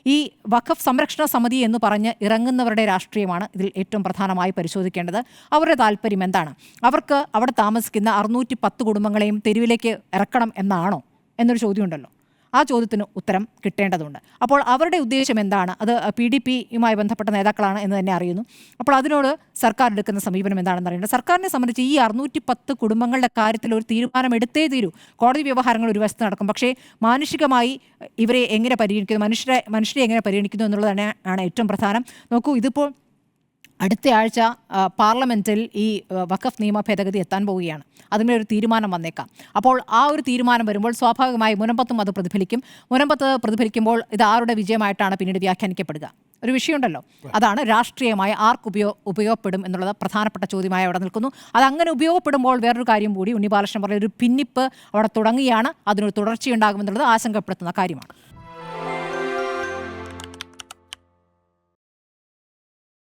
ഈ വഖഫ് സംരക്ഷണ സമിതി എന്ന് പറഞ്ഞ് ഇറങ്ങുന്നവരുടെ രാഷ്ട്രീയമാണ് ഇതിൽ ഏറ്റവും പ്രധാനമായി പരിശോധിക്കേണ്ടത്. അവരുടെ താല്പര്യം എന്താണ്? അവർക്ക് അവിടെ താമസിക്കുന്ന 610 കുടുംബങ്ങളെയും തെരുവിലേക്ക് ഇറക്കണം എന്നാണോ എന്നൊരു ചോദ്യമുണ്ടല്ലോ. ആ ചോദ്യത്തിന് ഉത്തരം കിട്ടേണ്ടതുണ്ട്. അപ്പോൾ അവരുടെ ഉദ്ദേശം എന്താണ്? അത് PDPയുമായി ബന്ധപ്പെട്ട നേതാക്കളാണ് എന്ന് തന്നെ അറിയുന്നു. അപ്പോൾ അതിനോട് സർക്കാർ എടുക്കുന്ന സമീപനം എന്താണെന്ന് അറിയേണ്ടത്. സർക്കാരിനെ സംബന്ധിച്ച് ഈ 610 കുടുംബങ്ങളുടെ കാര്യത്തിൽ ഒരു തീരുമാനം എടുത്തേ തീരൂ. കോടതി വ്യവഹാരങ്ങൾ ഒരു വശത്ത് നടക്കും. പക്ഷേ മാനുഷികമായി ഇവരെ എങ്ങനെ പരിഗണിക്കുന്നു, മനുഷ്യരെ എങ്ങനെ പരിഗണിക്കുന്നു എന്നുള്ളത് തന്നെയാണ് ഏറ്റവും പ്രധാനം. നോക്കൂ, ഇതിപ്പോൾ അടുത്ത ആഴ്ച പാർലമെൻറ്റിൽ ഈ വഖഫ് നിയമ ഭേദഗതി എത്താൻ പോവുകയാണ്. അതിന്മേലൊരു തീരുമാനം വന്നേക്കാം. അപ്പോൾ ആ ഒരു തീരുമാനം വരുമ്പോൾ സ്വാഭാവികമായി മുനമ്പത്തും അത് പ്രതിഫലിക്കും. മുനമ്പത്ത് പ്രതിഫലിക്കുമ്പോൾ ഇത് ആരുടെ വിജയമായിട്ടാണ് പിന്നീട് വ്യാഖ്യാനിക്കപ്പെടുക? ഒരു വിഷയമുണ്ടല്ലോ. അതാണ് രാഷ്ട്രീയമായി ആർക്ക് ഉപയോഗപ്പെടും എന്നുള്ളത് പ്രധാനപ്പെട്ട ചോദ്യമായി അവിടെ നിൽക്കുന്നു. അതങ്ങനെ ഉപയോഗപ്പെടുമ്പോൾ വേറൊരു കാര്യം കൂടി, ഉണ്ണി ബാലകൃഷ്ണൻ പറഞ്ഞ ഒരു ഭിന്നിപ്പ് അവിടെ തുടങ്ങുകയാണ്. അതിനൊരു തുടർച്ചയുണ്ടാകുമെന്നുള്ളത് ആശങ്കപ്പെടുത്തുന്ന കാര്യമാണ്.